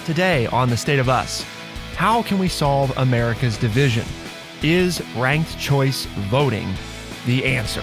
Today on The State of Us, how can we solve America's division? Is ranked choice voting the answer?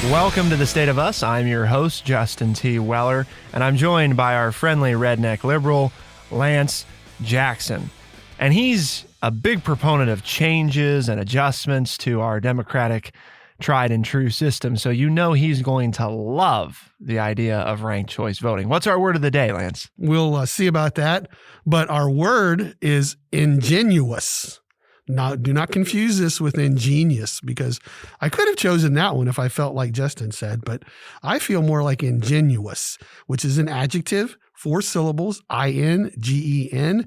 Welcome to The State of Us. I'm your host, Justin T. Weller, and I'm joined by our friendly redneck liberal, Lance Jackson. And he's a big proponent of changes and adjustments to our democratic tried and true system, so you know he's going to love the idea of ranked choice voting. What's our word of the day, Lance? We'll see about that, but our word is ingenuous. Now, do not confuse this with ingenious, because I could have chosen that one if I felt like Justin said, but I feel more like ingenuous, which is an adjective, 4 syllables, INGENUOUS.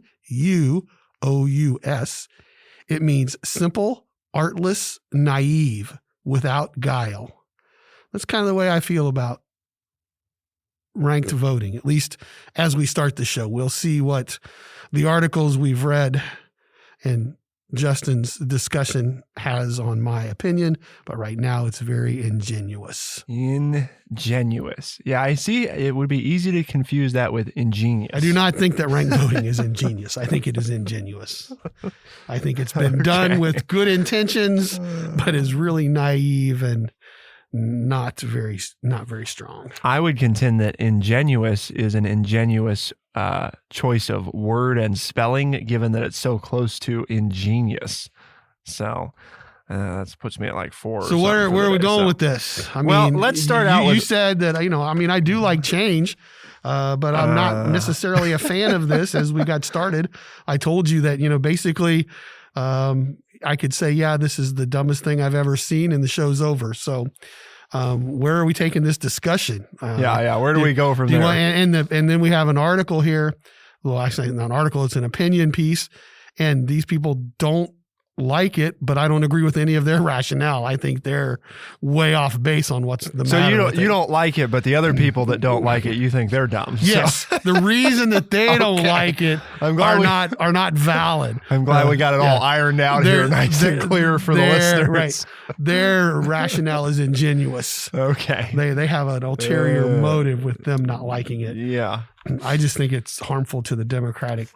It means simple, artless, naive, without guile. That's kind of the way I feel about ranked voting, at least as we start the show. We'll see what the articles we've read and Justin's discussion has on my opinion, but right now it's very ingenuous. Ingenuous. Yeah, I see. It would be easy to confuse that with ingenious. I do not think that ranked voting is ingenious. I think it is ingenuous. I think it's been done with good intentions, but is really naive and not very strong. I would contend that ingenuous is an ingenuous choice of word and spelling, given that it's so close to ingenious. So that puts me at like 4. So where are we going with this? I mean, let's start out with... You said that, I do like change, but I'm not necessarily a fan of this as we got started. I told you that, basically, I could say, yeah, this is the dumbest thing I've ever seen, and the show's over. So where are we taking this discussion? Where do we go from there? And then we have an article here. Well, actually, not an article. It's an opinion piece. And these people don't like it, but I don't agree with any of their rationale. I think they're way off base on what's the matter. So you don't like it, but the other people that don't like it, you think they're dumb. Yes. So. The reason that they don't like it are not valid. I'm glad we got it all ironed out here, nice and clear for the listeners. Right. Their rationale is ingenuous. Okay. They have an ulterior motive with them not liking it. Yeah. I just think it's harmful to the democratic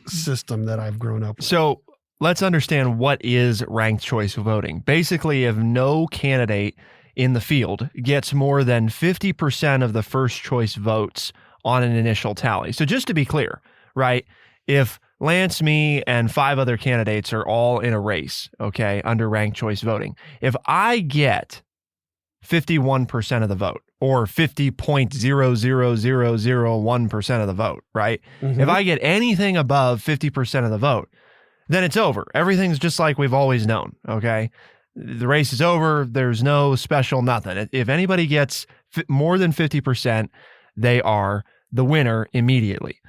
system that I've grown up with. So let's understand what is ranked choice voting. Basically, if no candidate in the field gets more than 50% of the first choice votes on an initial tally. So just to be clear, right? If Lance, me, and 5 other candidates are all in a race, okay, under ranked choice voting, if I get 51% of the vote, or 50.00001% of the vote, right? Mm-hmm. If I get anything above 50% of the vote, then it's over. Everything's just like we've always known, okay? The race is over. There's no special nothing. If anybody gets more than 50%, they are the winner immediately.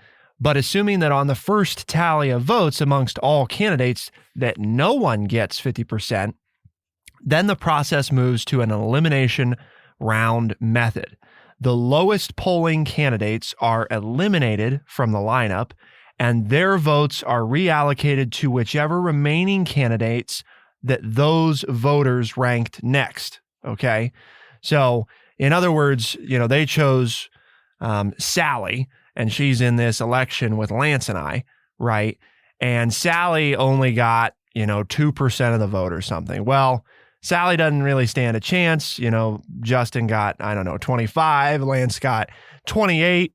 But assuming that on the first tally of votes amongst all candidates that no one gets 50%, then the process moves to an elimination round method. The lowest polling candidates are eliminated from the lineup, and their votes are reallocated to whichever remaining candidates that those voters ranked next, okay? So, in other words, they chose Sally, and she's in this election with Lance and I, right? And Sally only got, 2% of the vote or something. Well, Sally doesn't really stand a chance. Justin got, 25, Lance got 28,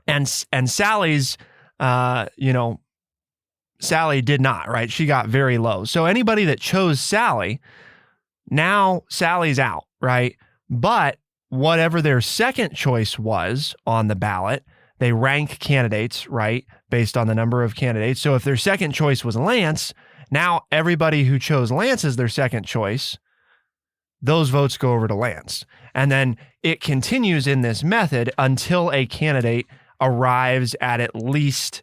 and Sally's... Sally did not, right? She got very low. So anybody that chose Sally, now Sally's out, right? But whatever their second choice was on the ballot, they rank candidates, right? Based on the number of candidates. So if their second choice was Lance, now everybody who chose Lance as their second choice, those votes go over to Lance. And then it continues in this method until a candidate arrives at least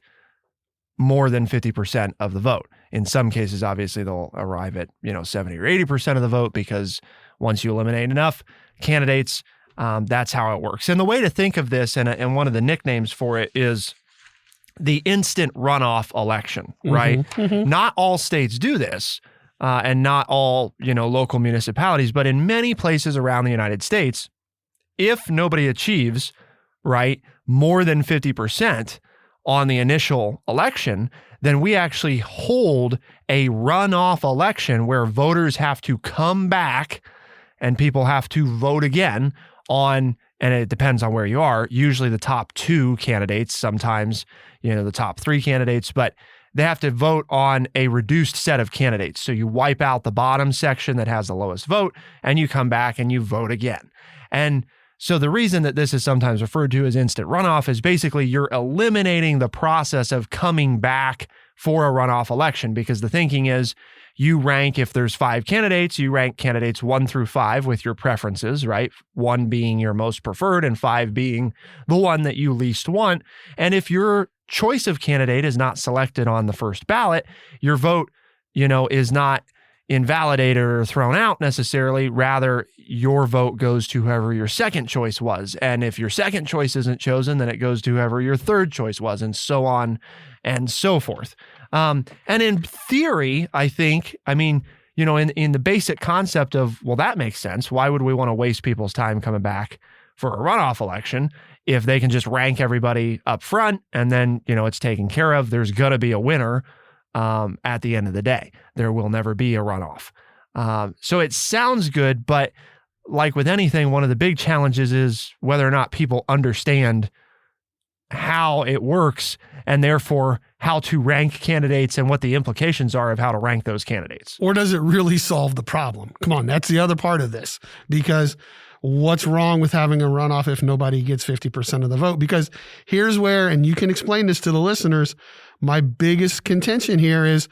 more than 50% of the vote. In some cases, obviously, they'll arrive at 70 or 80% of the vote, because once you eliminate enough candidates, that's how it works. And the way to think of this, and one of the nicknames for it is the instant runoff election, right? Mm-hmm. Not all states do this, and not all, local municipalities, but in many places around the United States, if nobody achieves, right, more than 50% on the initial election, then we actually hold a runoff election where voters have to come back and people have to vote again on, and it depends on where you are, usually the top 2 candidates, sometimes, the top 3 candidates, but they have to vote on a reduced set of candidates. So you wipe out the bottom section that has the lowest vote and you come back and you vote again. And so the reason that this is sometimes referred to as instant runoff is basically you're eliminating the process of coming back for a runoff election, because the thinking is you rank, if there's 5 candidates, you rank candidates 1 through 5 with your preferences, right? 1 being your most preferred and 5 being the one that you least want. And if your choice of candidate is not selected on the first ballot, your vote, is not invalidated or thrown out necessarily. Rather, your vote goes to whoever your second choice was. And if your second choice isn't chosen, then it goes to whoever your third choice was, and so on and so forth. And in theory, I think, in the basic concept of, well, that makes sense. Why would we want to waste people's time coming back for a runoff election if they can just rank everybody up front and then, it's taken care of? There's going to be a winner at the end of the day. There will never be a runoff. So it sounds good, but like with anything, one of the big challenges is whether or not people understand how it works and therefore how to rank candidates and what the implications are of how to rank those candidates. Or does it really solve the problem? Come on, that's the other part of this. Because what's wrong with having a runoff if nobody gets 50% of the vote? Because here's where, and you can explain this to the listeners, my biggest contention here is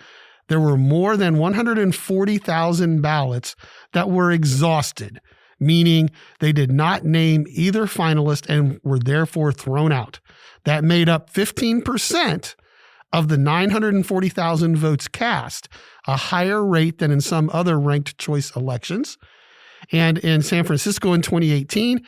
there were more than 140,000 ballots that were exhausted, meaning they did not name either finalist and were therefore thrown out. That made up 15% of the 940,000 votes cast, a higher rate than in some other ranked choice elections. And in San Francisco in 2018,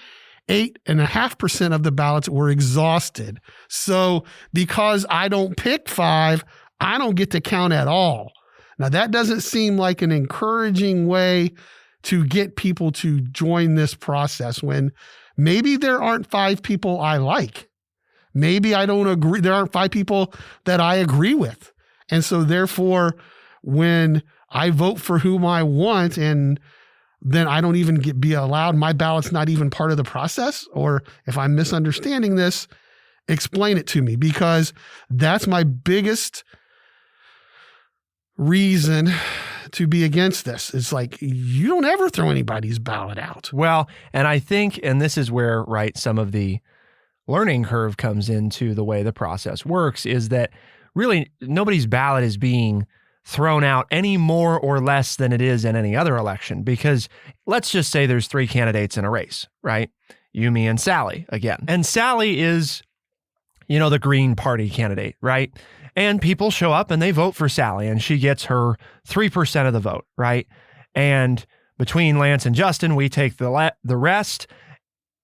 8.5% of the ballots were exhausted. So because I don't pick 5, I don't get to count at all. Now, that doesn't seem like an encouraging way to get people to join this process when maybe there aren't 5 people I like. Maybe I don't agree. There aren't 5 people that I agree with. And so therefore, when I vote for whom I want and then I don't even be allowed, my ballot's not even part of the process. Or if I'm misunderstanding this, explain it to me, because that's my biggest reason to be against this. It's like, you don't ever throw anybody's ballot out. Well, and I think, and this is where, right, some of the learning curve comes into the way the process works, is that really nobody's ballot is being thrown out any more or less than it is in any other election. Because let's just say there's 3 candidates in a race, right? You, me, and Sally again. And Sally is, the Green Party candidate, right? And people show up and they vote for Sally and she gets her 3% of the vote, right? And between Lance and Justin, we take the rest.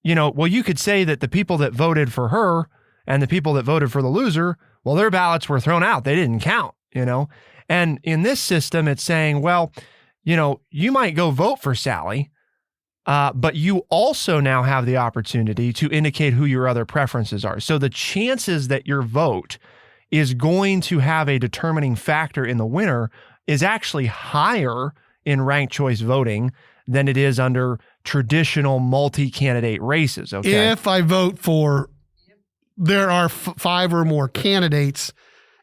Well, you could say that the people that voted for her and the people that voted for the loser, well, their ballots were thrown out. They didn't count, And in this system, it's saying, well, you might go vote for Sally, but you also now have the opportunity to indicate who your other preferences are. So the chances that your vote is going to have a determining factor in the winner is actually higher in ranked choice voting than it is under traditional multi-candidate races. Okay. If I vote for, there are 5 or more candidates,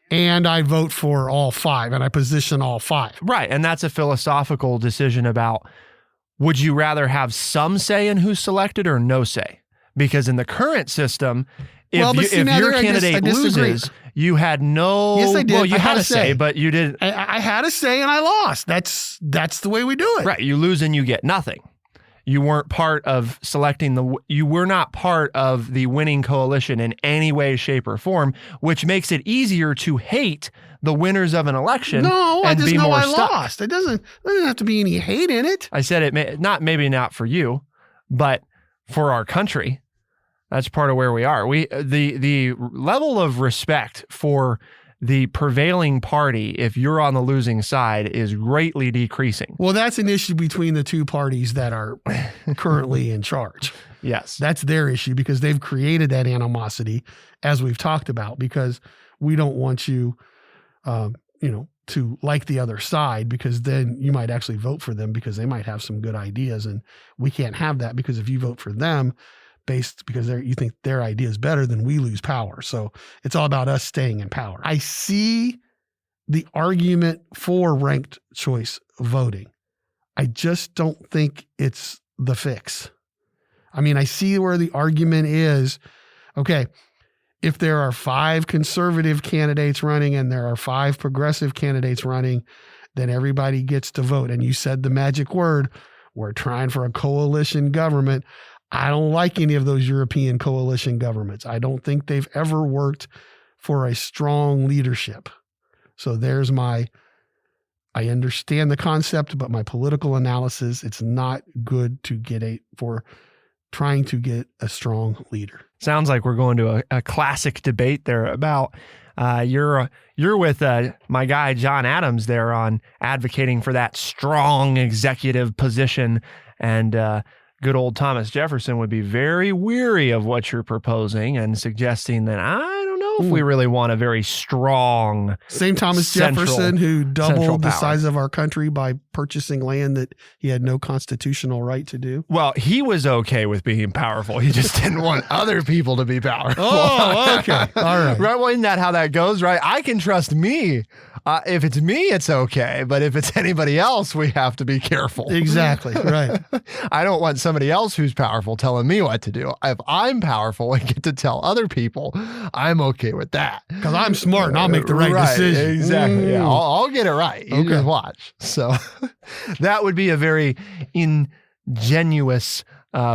and I vote for all 5 and I position all 5. Right. And that's a philosophical decision about, would you rather have some say in who's selected or no say? Because in the current system, if your candidate loses, you had no. Yes, I did. Well, you I had a say, but you didn't. I had a say and I lost. That's the way we do it. Right. You lose and you get nothing. You weren't part of you were not part of the winning coalition in any way, shape, or form, which makes it easier to hate the winners of an election. No, I and just be know more I stuck. lost. There doesn't have to be any hate in it. I said maybe not for you, but for our country. That's part of where we are. The level of respect for the prevailing party, if you're on the losing side, is greatly decreasing. Well, that's an issue between the two parties that are currently in charge. Yes. That's their issue because they've created that animosity, as we've talked about, because we don't want you, to like the other side, because then you might actually vote for them because they might have some good ideas. And we can't have that, because if you vote for them because you think their idea is better, then we lose power. So it's all about us staying in power. I see the argument for ranked choice voting. I just don't think it's the fix. I mean, I see where the argument is, okay, if there are 5 conservative candidates running and there are 5 progressive candidates running, then everybody gets to vote. And you said the magic word, we're trying for a coalition government. I don't like any of those European coalition governments. I don't think they've ever worked for a strong leadership. So there's I understand the concept, but my political analysis, it's not good for trying to get a strong leader. Sounds like we're going to a classic debate there about you're with my guy John Adams there on advocating for that strong executive position, and good old Thomas Jefferson would be very weary of what you're proposing and suggesting that I don't know if we really want a very strong same Thomas Jefferson who doubled the size of our country by purchasing land that he had no constitutional right to do. Well, he was okay with being powerful. He just didn't want other people to be powerful. Oh, okay. All right. Right. Well, isn't that how that goes, right? I can trust me. If it's me, it's okay. But if it's anybody else, we have to be careful. Exactly. Right. I don't want somebody else who's powerful telling me what to do. If I'm powerful and get to tell other people, I'm okay with that. Because I'm smart and I'll make the right decision. Exactly. Yeah, I'll get it right. You just watch. So that would be a very ingenuous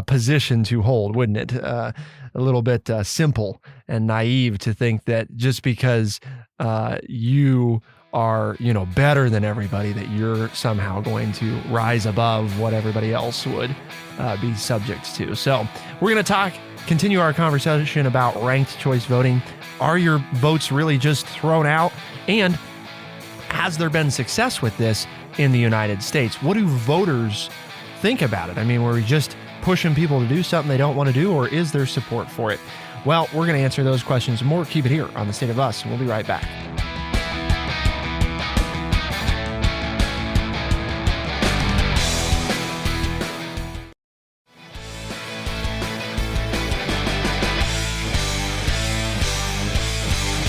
position to hold, wouldn't it? A little bit simple and naive to think that just because you are, better than everybody, that you're somehow going to rise above what everybody else would be subject to. So we're going to continue our conversation about ranked choice voting. Are your votes really just thrown out? And has there been success with this in the United States? What do voters think about it? I mean, were we just pushing people to do something they don't want to do, or is there support for it? Well, we're going to answer those questions and more. Keep it here on The State of Us, and we'll be right back.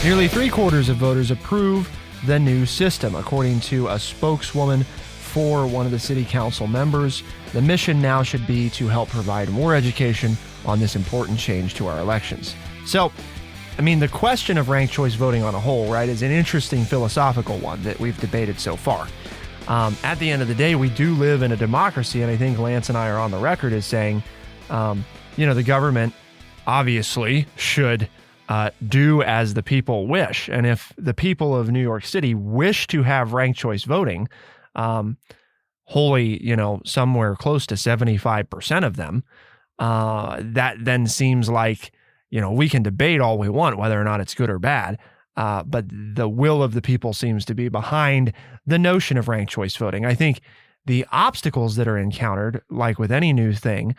Nearly 3/4 of voters approve the new system, according to a spokeswoman for one of the city council members. The mission now should be to help provide more education on this important change to our elections. So, I mean, the question of ranked choice voting on a whole, right, is an interesting philosophical one that we've debated so far. At the end of the day, we do live in a democracy, and I think Lance and I are on the record as saying, the government obviously should do as the people wish. And if the people of New York City wish to have ranked choice voting, wholly, somewhere close to 75% of them, that then seems like, we can debate all we want whether or not it's good or bad, but the will of the people seems to be behind the notion of ranked choice voting. I think the obstacles that are encountered, like with any new thing,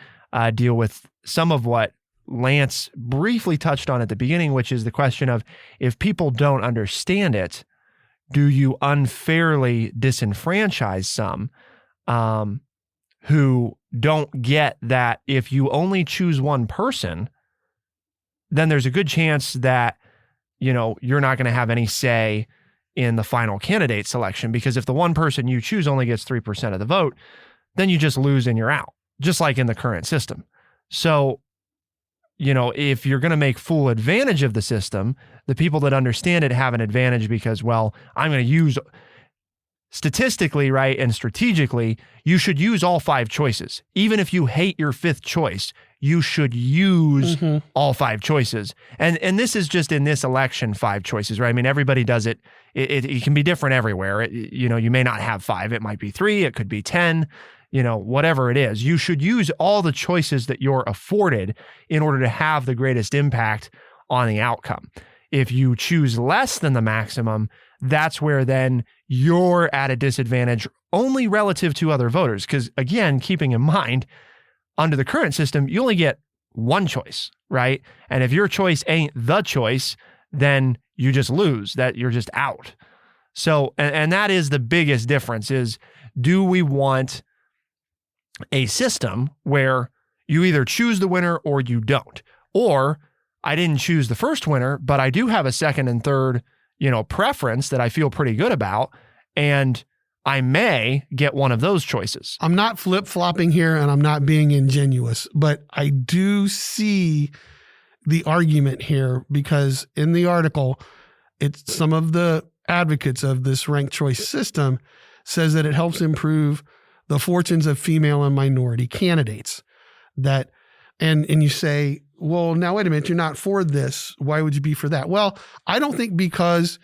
deal with some of what Lance briefly touched on at the beginning, which is the question of, if people don't understand it, do you unfairly disenfranchise some who don't get that if you only choose one person, then there's a good chance that, you're not going to have any say in the final candidate selection, because if the one person you choose only gets 3% of the vote, then you just lose and you're out, just like in the current system. So, if you're going to make full advantage of the system, the people that understand it have an advantage because, well, I'm going to use statistically, right, and strategically, you should use all 5 choices. Even if you hate your 5th choice, you should use all 5 choices. And this is just in this election 5 choices, right? I mean, everybody does it. It can be different everywhere. You may not have 5. It might be 3. It could be 10. whatever it is. You should use all the choices that you're afforded in order to have the greatest impact on the outcome. If you choose less than the maximum, that's where then you're at a disadvantage only relative to other voters. Because again, keeping in mind, under the current system, you only get one choice, right? And if your choice ain't the choice, then you just lose, that you're just out. So, and that is the biggest difference is, do we want a system where you either choose the winner or you don't? Or I didn't choose the first winner, but I do have a second and third, preference that I feel pretty good about, and I may get one of those choices. I'm not flip-flopping here and I'm not being ingenuous, but I do see the argument here because in the article, it's some of the advocates of this ranked choice system says that it helps improve the fortunes of female and minority candidates. That, and you say, well, now wait a minute, you're not for this. Why would you be for that? Well, I don't think because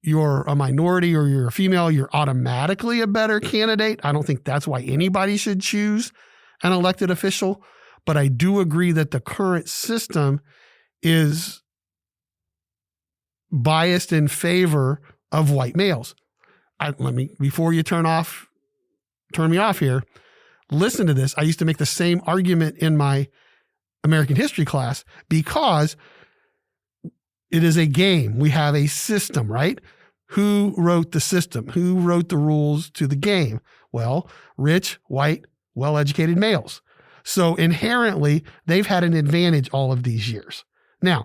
you're a minority or you're a female, you're automatically a better candidate. I don't think that's why anybody should choose an elected official. But I do agree that the current system is biased in favor of white males. Before you turn me off here, listen to this. I used to make the same argument in my American history class because it is a game. We have a system, right? Who wrote the system? Who wrote the rules to the game? Well, rich, white, well-educated males. So inherently, they've had an advantage all of these years. Now,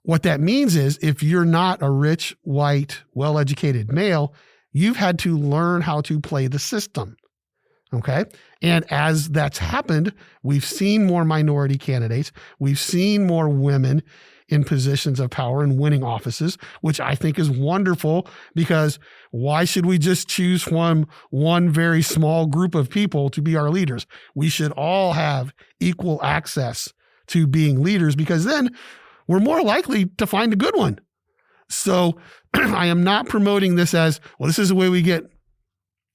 what that means is if you're not a rich, white, well-educated male, you've had to learn how to play the system. Okay. And as that's happened, we've seen more minority candidates. We've seen more women in positions of power and winning offices, which I think is wonderful because why should we just choose from one very small group of people to be our leaders? We should all have equal access to being leaders because then we're more likely to find a good one. So I am not promoting this as, well, this is the way we get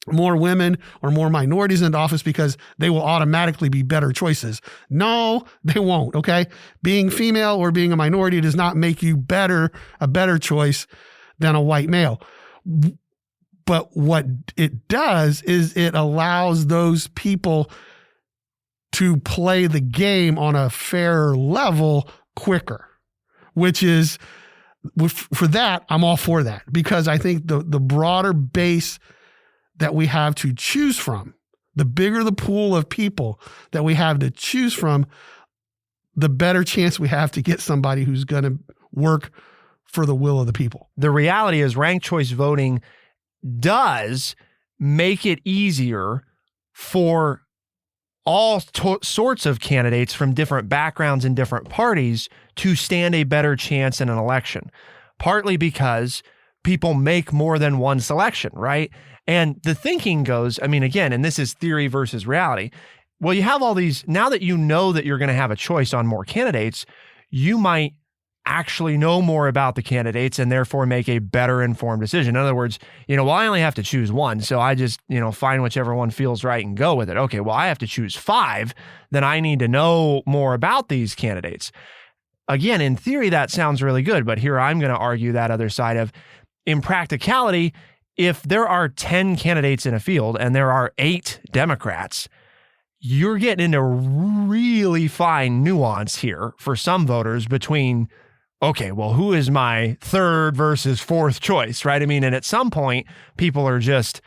more women or more minorities into office because they will automatically be better choices. No, they won't. Okay. Being female or being a minority does not make you a better choice than a white male. But what it does is it allows those people to play the game on a fair level quicker, which is, for that, I'm all for that because I think the broader base that we have to choose from, the bigger the pool of people that we have to choose from, the better chance we have to get somebody who's going to work for the will of the people. The reality is ranked choice voting does make it easier for all sorts of candidates from different backgrounds and different parties to stand a better chance in an election, partly because people make more than one selection, right? And the thinking goes, again, and this is theory versus reality. Well, you have all these, now that you know that you're going to have a choice on more candidates, you might actually know more about the candidates and therefore make a better informed decision. In other words, well, I only have to choose one. So I just, find whichever one feels right and go with it. Okay, well, I have to choose 5. Then I need to know more about these candidates. Again, in theory, that sounds really good. But here I'm going to argue that other side of, in practicality, if there are 10 candidates in a field and there are 8 Democrats, you're getting into really fine nuance here for some voters between, okay, well, who is my third versus fourth choice, right? And at some point, people are just,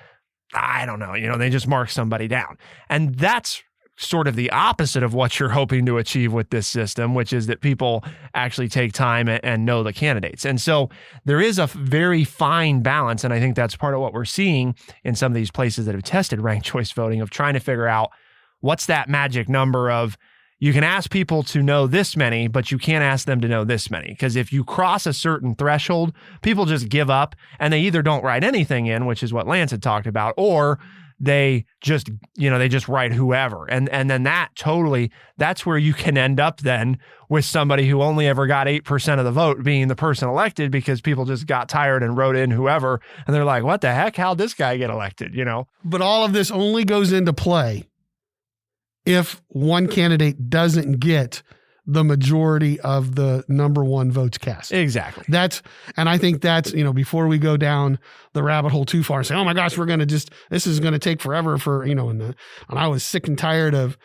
I don't know, they just mark somebody down. And that's sort of the opposite of what you're hoping to achieve with this system, which is that people actually take time and know the candidates. And so there is a very fine balance. And I think that's part of what we're seeing in some of these places that have tested ranked choice voting, of trying to figure out what's that magic number of, you can ask people to know this many, but you can't ask them to know this many. Because if you cross a certain threshold, people just give up and they either don't write anything in, which is what Lance had talked about, or they just write whoever. And then that's where you can end up then with somebody who only ever got 8% of the vote being the person elected because people just got tired and wrote in whoever. And they're like, what the heck? How'd this guy get elected? But all of this only goes into play if one candidate doesn't get the majority of the number one votes cast. Exactly. And I think that's, before we go down the rabbit hole too far and say, oh my gosh, this is going to take forever and I was sick and tired of,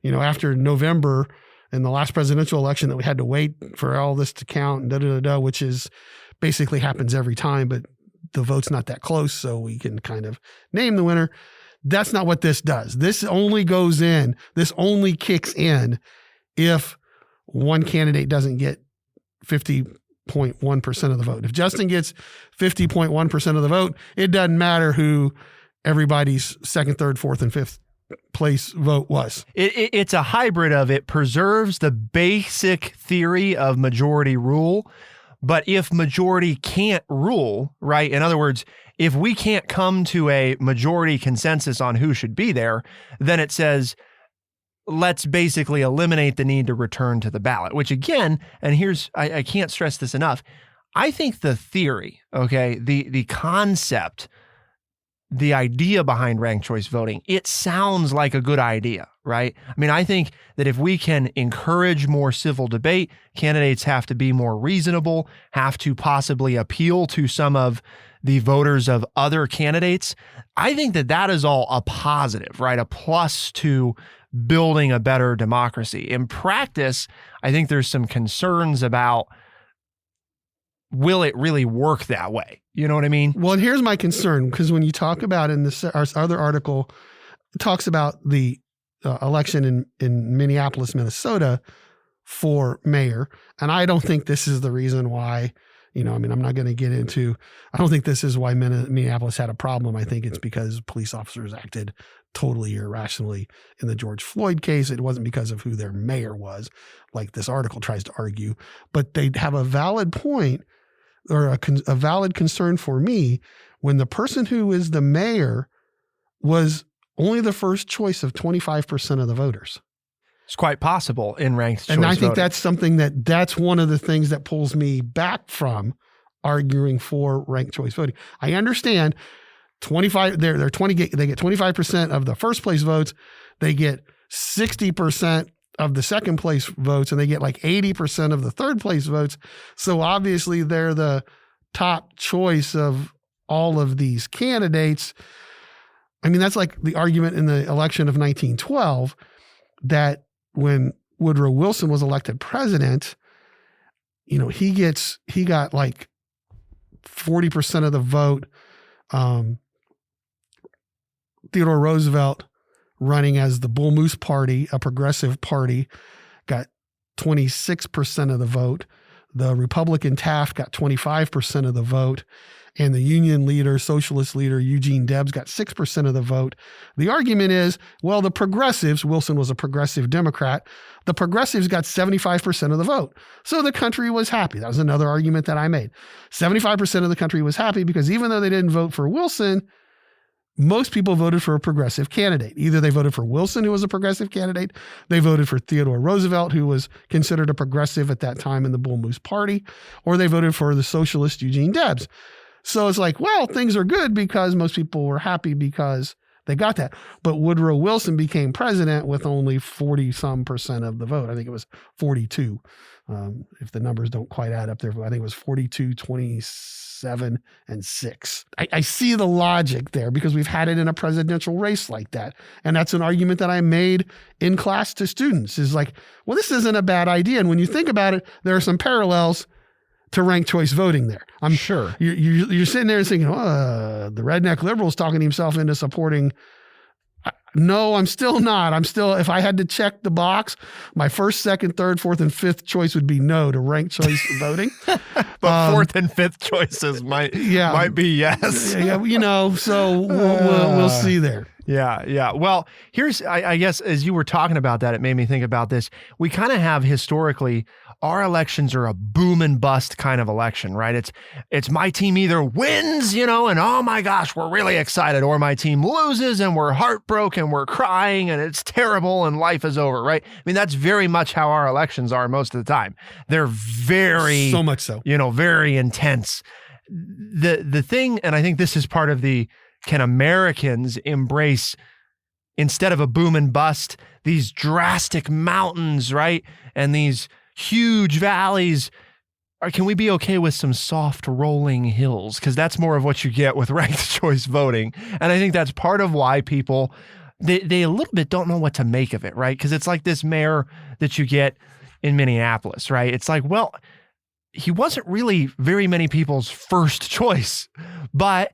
after November in the last presidential election that we had to wait for all this to count and which is basically happens every time, but the vote's not that close. So we can kind of name the winner. That's not what this does. This only kicks in if one candidate doesn't get 50.1% of the vote. If Justin gets 50.1% of the vote, it doesn't matter who everybody's second, third, fourth, and fifth place vote was. It's a hybrid of it preserves the basic theory of majority rule. But if majority can't rule, right? In other words, if we can't come to a majority consensus on who should be there, then it says, let's basically eliminate the need to return to the ballot, which again, and I can't stress this enough. I think the theory, okay, the concept, the idea behind ranked choice voting, it sounds like a good idea, right? I mean, I think that if we can encourage more civil debate, candidates have to be more reasonable, have to possibly appeal to some of the voters of other candidates. I think that is all a positive, right? A plus to building a better democracy. In practice, I think there's some concerns about, will it really work that way? You know what I mean? Well, and here's my concern, because when you talk about in this our other article, it talks about the election in Minneapolis, Minnesota for mayor. And I don't think this is the reason why, I'm not going to get into, I don't think this is why Minneapolis had a problem. I think it's because police officers acted totally irrationally in the George Floyd case. It wasn't because of who their mayor was, like this article tries to argue, but they have a valid point or a valid concern for me when the person who is the mayor was only the first choice of 25% of the voters. It's quite possible in ranked choice And I think voting. that's something that's one of the things that pulls me back from arguing for ranked choice voting. I understand 25, they get 25% of the first place votes. They get 60% of the second place votes, and they get like 80% of the third place votes. So obviously they're the top choice of all of these candidates. I mean, that's like the argument in the election of 1912 that when Woodrow Wilson was elected president, he got like 40% of the vote. Theodore Roosevelt, running as the Bull Moose Party, a progressive party, got 26% of the vote. The Republican Taft got 25% of the vote. And the Union leader, socialist leader, Eugene Debs got 6% of the vote. The argument is, well, the progressives, Wilson was a progressive Democrat, the progressives got 75% of the vote. So the country was happy. That was another argument that I made. 75% of the country was happy because even though they didn't vote for Wilson, most people voted for a progressive candidate. Either they voted for Wilson, who was a progressive candidate, they voted for Theodore Roosevelt, who was considered a progressive at that time in the Bull Moose Party, or they voted for the socialist Eugene Debs. So it's like, well, things are good because most people were happy because they got that. But Woodrow Wilson became president with only 40% of the vote. I think it was 42. If the numbers don't quite add up there, I think it was 42, 27, and 6. I see the logic there because we've had it in a presidential race like that. And that's an argument that I made in class to students is like, well, this isn't a bad idea. And when you think about it, there are some parallels to ranked choice voting there. I'm sure you're sitting there and thinking, oh, the redneck liberal's talking himself into supporting. No, I'm still not. If I had to check the box, my first, second, third, fourth, and fifth choice would be no to ranked choice voting. But fourth and fifth choices might be yes. So we'll see there. Yeah. Well, here's, I guess, as you were talking about that, it made me think about this. We kind of have historically our elections are a boom and bust kind of election, right? It's my team either wins, and oh my gosh, we're really excited, or my team loses and we're heartbroken, we're crying and it's terrible and life is over, right? I mean, that's very much how our elections are most of the time. They're very, so much so, very intense. The thing, and I think this is part of can Americans embrace, instead of a boom and bust, these drastic mountains, right? And these huge valleys, or can we be okay with some soft rolling hills? Because that's more of what you get with ranked choice voting. And I think that's part of why people, they a little bit don't know what to make of it, right? Because it's like this mayor that you get in Minneapolis, right? It's like, well, he wasn't really very many people's first choice, but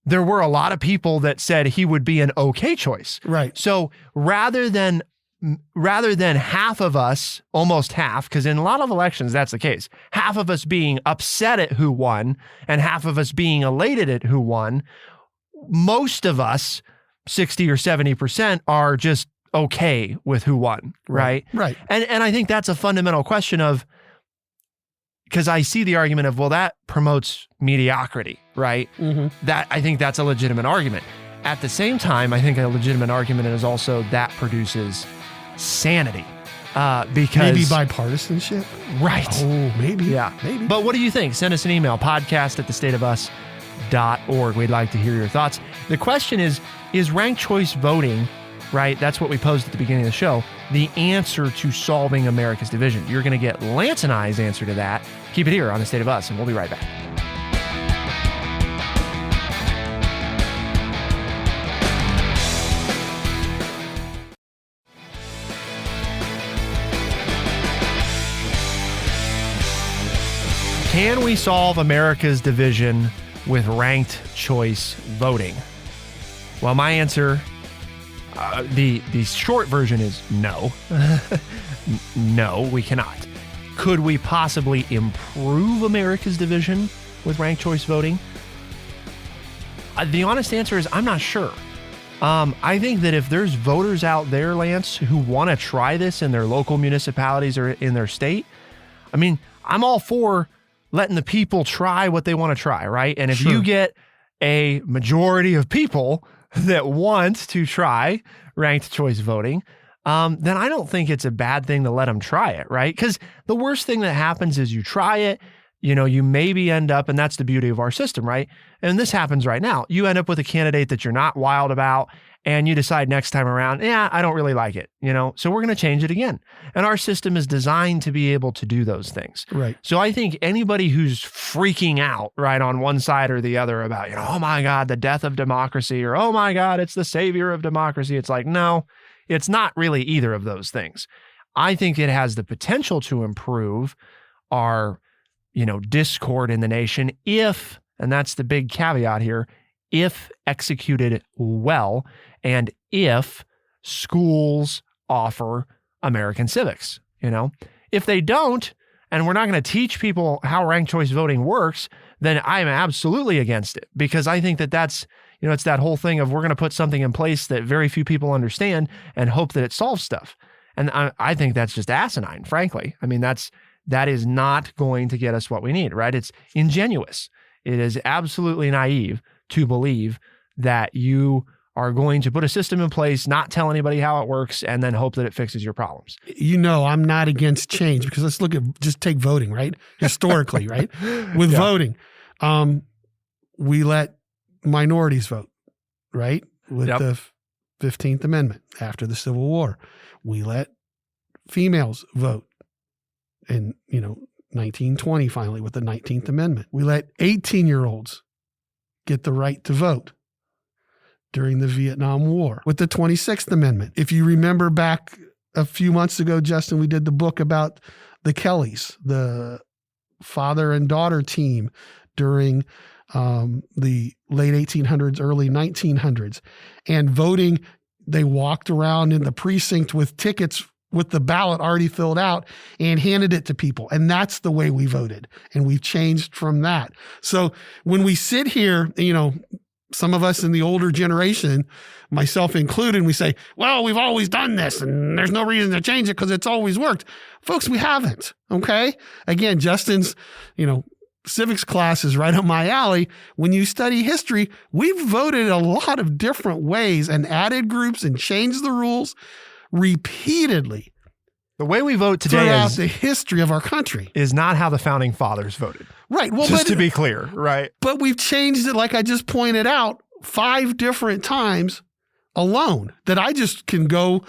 there were a lot of people that said he would be an okay choice. Right. So rather than half of us, almost half, because in a lot of elections, that's the case, half of us being upset at who won and half of us being elated at who won, most of us, 60 or 70%, are just okay with who won, right? Right. And I think that's a fundamental question of, because I see the argument of, well, that promotes mediocrity, right? Mm-hmm. I think that's a legitimate argument. At the same time, I think a legitimate argument is also that produces sanity. Because maybe bipartisanship? Right. Oh, maybe. Yeah. Maybe. But what do you think? Send us an email, podcast@thestateofus.org. We'd like to hear your thoughts. The question is ranked choice voting, right? That's what we posed at the beginning of the show, the answer to solving America's division? You're going to get Lance and I's answer to that. Keep it here on The State of Us, and we'll be right back. Can we solve America's division with ranked choice voting? Well, my answer, the short version is no. No, we cannot. Could we possibly improve America's division with ranked choice voting? The honest answer is I'm not sure. I think that if there's voters out there, Lance, who want to try this in their local municipalities or in their state, I mean, I'm all for letting the people try what they want to try, right? And if you get a majority of people that want to try ranked choice voting, then I don't think it's a bad thing to let them try it, right? Because the worst thing that happens is you try it, you maybe end up, and that's the beauty of our system, right? And this happens right now. You end up with a candidate that you're not wild about, and you decide next time around, I don't really like it, so we're going to change it again. And our system is designed to be able to do those things. Right. So I think anybody who's freaking out, right, on one side or the other about, oh my God, the death of democracy, or oh my God, it's the savior of democracy. It's like, no, it's not really either of those things. I think it has the potential to improve our, discord in the nation if, and that's the big caveat here, if executed well, and if schools offer American civics, If they don't, and we're not going to teach people how ranked choice voting works, then I'm absolutely against it, because I think that that's, it's that whole thing of we're going to put something in place that very few people understand and hope that it solves stuff. And I think that's just asinine, frankly. I mean, that is not going to get us what we need, right? It's ingenuous. It is absolutely naive to believe that you are going to put a system in place, not tell anybody how it works, and then hope that it fixes your problems. I'm not against change, because let's just take voting, right? Historically, right? With voting, we let minorities vote, right? With the 15th Amendment after the Civil War. We let females vote in, 1920 finally with the 19th Amendment. We let 18-year-olds get the right to vote during the Vietnam War with the 26th Amendment. If you remember back a few months ago, Justin, we did the book about the Kellys, the father and daughter team during the late 1800s, early 1900s. And voting, they walked around in the precinct with tickets with the ballot already filled out and handed it to people. And that's the way we voted. And we've changed from that. So when we sit here, some of us in the older generation, myself included, we say, well, we've always done this and there's no reason to change it because it's always worked. Folks, we haven't. Okay. Again, Justin's, civics class is right up my alley. When you study history, we've voted a lot of different ways and added groups and changed the rules repeatedly. The way we vote today throughout the history of our country is not how the founding fathers voted. Right. Well, just to be clear, right? But we've changed it, like I just pointed out, 5 different times alone that I just can go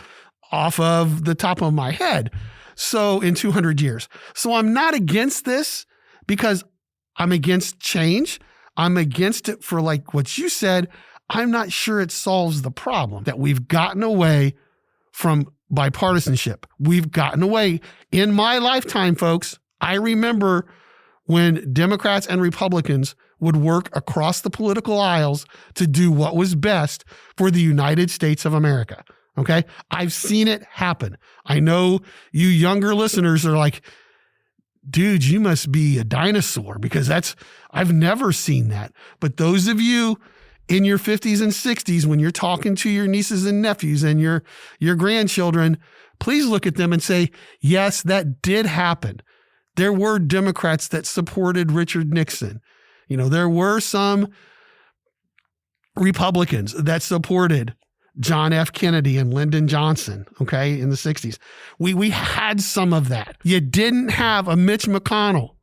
off of the top of my head. So in 200 years. So I'm not against this because I'm against change. I'm against it for like what you said. I'm not sure it solves the problem that we've gotten away from bipartisanship. We've gotten away in my lifetime, folks. I remember when Democrats and Republicans would work across the political aisles to do what was best for the United States of America. Okay. I've seen it happen. I know you younger listeners are like, dude, you must be a dinosaur because I've never seen that. But those of you in your 50s and 60s, when you're talking to your nieces and nephews and your grandchildren, please look at them and say, yes, that did happen. There were Democrats that supported Richard Nixon. There were some Republicans that supported John F. Kennedy and Lyndon Johnson, okay, in the 60s. We had some of that. You didn't have a Mitch McConnell.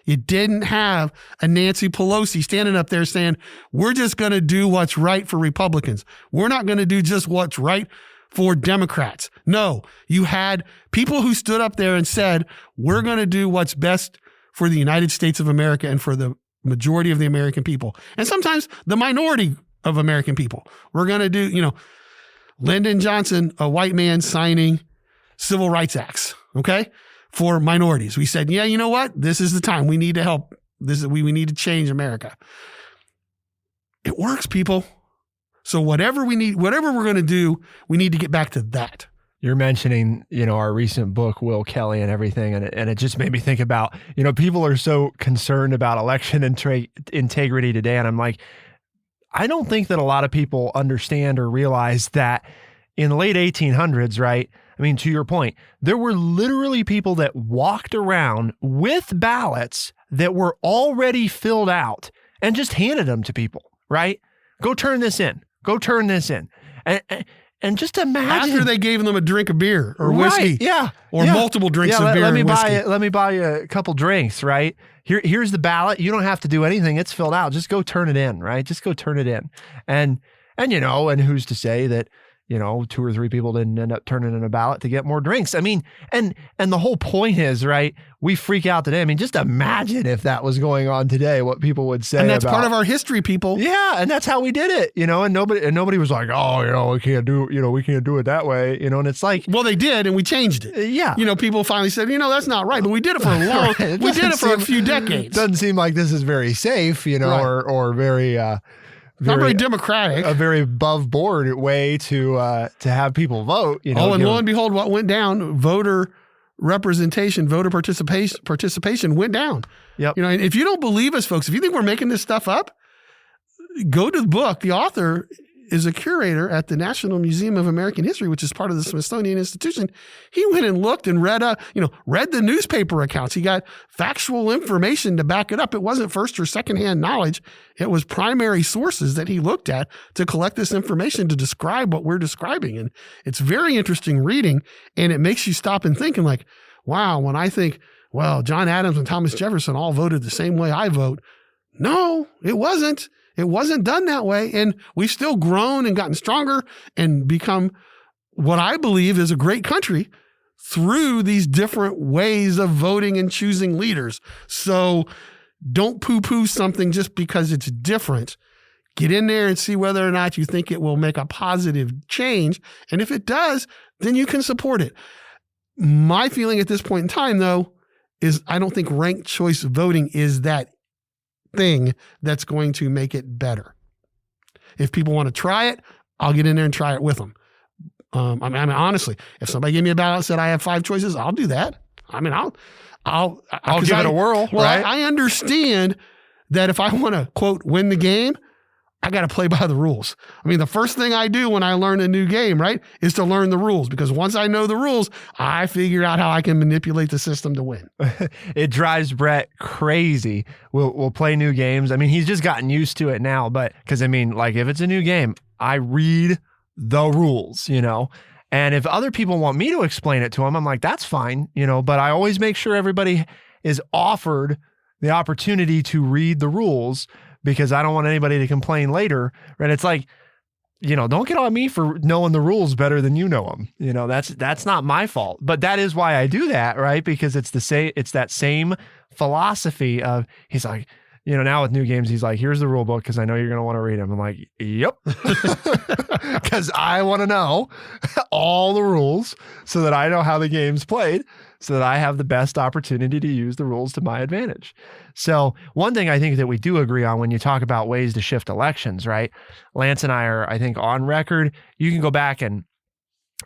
You didn't have a Nancy Pelosi standing up there saying, we're just going to do what's right for Republicans. We're not going to do just what's right for Democrats. No, you had people who stood up there and said, we're going to do what's best for the United States of America and for the majority of the American people. And sometimes the minority of American people. We're going to do, Lyndon Johnson, a white man signing civil rights acts, okay, for minorities. We said, yeah, you know what? This is the time. We need to help. We need to change America. It works, people. So whatever we're going to do, we need to get back to that. You're mentioning, our recent book, Will Kelly and everything. And it just made me think about, people are so concerned about election integrity today. And I'm like, I don't think that a lot of people understand or realize that in the late 1800s, right? I mean, to your point, there were literally people that walked around with ballots that were already filled out and just handed them to people, right? Go turn this in. Go turn this in. And just imagine. After they gave them a drink of beer or whiskey. Right, yeah. Or multiple drinks of beer let me buy you a couple drinks, right? Here's the ballot. You don't have to do anything. It's filled out. Just go turn it in, right? Just go turn it in. And who's to say that, 2 or 3 people didn't end up turning in a ballot to get more drinks. I mean, and the whole point is, right, we freak out today. I mean, just imagine if that was going on today, what people would say. And that's part of our history, people. Yeah. And that's how we did it, and nobody was like, oh, we can't do it that way, and it's like, well, they did. And we changed it. Yeah. People finally said, that's not right, but we did it for a long, we did it for a few decades. Doesn't seem like this is very safe, right. or very, not very democratic. A very above board way to have people vote. And lo and behold, what went down? Voter representation, voter participation went down. Yep. And if you don't believe us, folks, if you think we're making this stuff up, go to the book. The author is a curator at the National Museum of American History, which is part of the Smithsonian Institution. He went and looked and read the newspaper accounts. He got factual information to back it up. It wasn't first or secondhand knowledge. It was primary sources that he looked at to collect this information to describe what we're describing. And it's very interesting reading. And it makes you stop and think and like, wow, when I think, well, John Adams and Thomas Jefferson all voted the same way I vote. No, it wasn't. It wasn't done that way. And we've still grown and gotten stronger and become what I believe is a great country through these different ways of voting and choosing leaders. So don't poo-poo something just because it's different. Get in there and see whether or not you think it will make a positive change. And if it does, then you can support it. My feeling at this point in time, though, is I don't think ranked choice voting is that thing that's going to make it better. If people want to try it, I'll get in there and try it with them. I mean, honestly, if somebody gave me a ballot and said I have 5 choices, I'll do that. I mean, I'll give it a whirl. Well, right? I understand that if I want to quote win the game, I got to play by the rules. I mean, the first thing I do when I learn a new game, right, is to learn the rules, because once I know the rules, I figure out how I can manipulate the system to win. It drives Brett crazy. We'll play new games. I mean, he's just gotten used to it now, but because I mean, like if it's a new game, I read the rules, you know, and if other people want me to explain it to them, I'm like, that's fine, you know, but I always make sure everybody is offered the opportunity to read the rules, because I don't want anybody to complain later. Right? It's like, you know, don't get on me for knowing the rules better than you know them. You know, that's not my fault. But that is why I do that, right? Because it's that same philosophy of, he's like, you know, now with new games, he's like, here's the rule book because I know you're going to want to read them. I'm like, yep. Because I want to know all the rules so that I know how the game's played, so that I have the best opportunity to use the rules to my advantage. So one thing I think that we do agree on when you talk about ways to shift elections, right? Lance and I are, I think, on record. You can go back and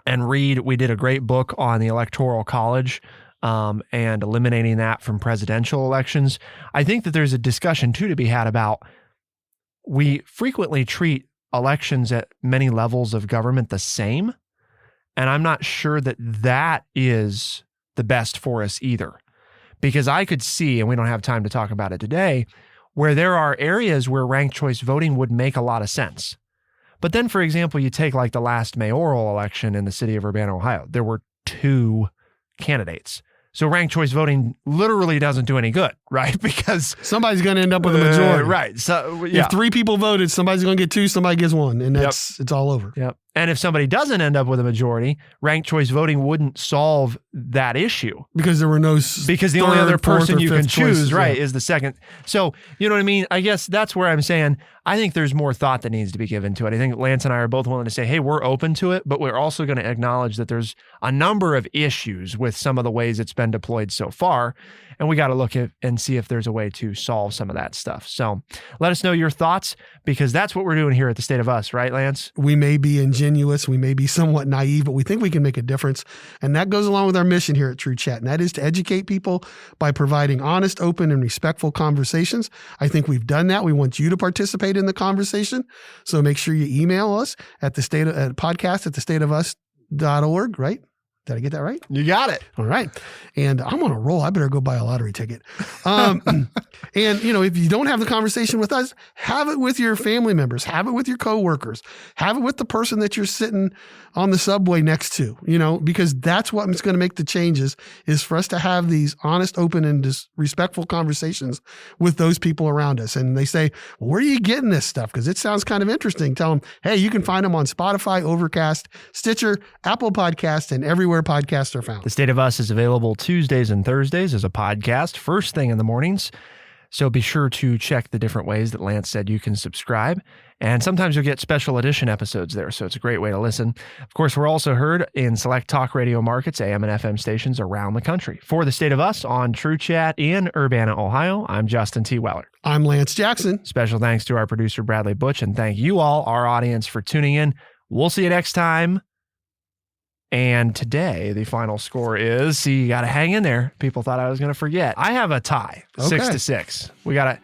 read. We did a great book on the Electoral College and eliminating that from presidential elections. I think that there's a discussion too to be had about, we frequently treat elections at many levels of government the same. And I'm not sure that that is the best for us either, because I could see, and we don't have time to talk about it today, where there are areas where ranked choice voting would make a lot of sense. But then, for example, you take like the last mayoral election in the city of Urbana, Ohio, there were 2 candidates. So ranked choice voting literally doesn't do any good, right? Because somebody's going to end up with a majority. Right. So yeah. If 3 people voted, somebody's going to get 2, somebody gets 1, and it's all over. Yep. And if somebody doesn't end up with a majority, ranked choice voting wouldn't solve that issue. Because there were no because the only other person you can choose, choices, right, is the second. So, you know what I mean? I guess that's where I'm saying, I think there's more thought that needs to be given to it. I think Lance and I are both willing to say, hey, we're open to it, but we're also going to acknowledge that there's a number of issues with some of the ways it's been deployed so far. And we got to look at and see if there's a way to solve some of that stuff. So let us know your thoughts, because that's what we're doing here at the State of Us, right, Lance? We may be ingenuous, we may be somewhat naive, but we think we can make a difference. And that goes along with our mission here at True Chat, and that is to educate people by providing honest, open, and respectful conversations. I think we've done that. We want you to participate in the conversation. So make sure you email us at the podcast at thestateofus.org, right? Did I get that right? You got it. All right. And I'm on a roll. I better go buy a lottery ticket. And, you know, if you don't have the conversation with us, have it with your family members, have it with your coworkers, have it with the person that you're sitting on the subway next to, you know, because that's what's going to make the changes, is for us to have these honest, open, and respectful conversations with those people around us. And they say, well, where are you getting this stuff? Because it sounds kind of interesting. Tell them, hey, you can find them on Spotify, Overcast, Stitcher, Apple Podcast, and everywhere podcasts are found. The State of Us is available Tuesdays and Thursdays as a podcast, first thing in the mornings. So be sure to check the different ways that Lance said you can subscribe. And sometimes you'll get special edition episodes there, so it's a great way to listen. Of course, we're also heard in select talk radio markets, AM and FM stations around the country. For the State of Us on True Chat in Urbana, Ohio, I'm Justin T. Weller. I'm Lance Jackson. Special thanks to our producer, Bradley Butch, and thank you all, our audience, for tuning in. We'll see you next time. And today, the final score is, see, you got to hang in there. People thought I was going to forget. I have a tie, 6-6. We got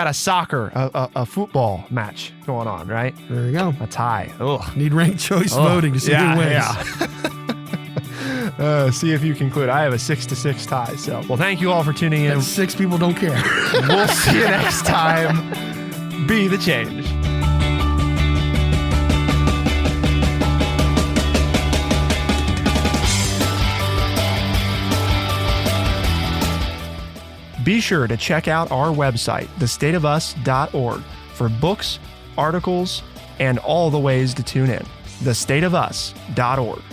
a soccer, a football match going on, right? There you go. A tie. Ugh. Need ranked choice voting to see who wins. Yeah. See if you conclude. I have a 6-6 tie. So, well, thank you all for tuning in. And 6 people don't care. We'll see you next time. Be the change. Be sure to check out our website, thestateofus.org, for books, articles, and all the ways to tune in. thestateofus.org.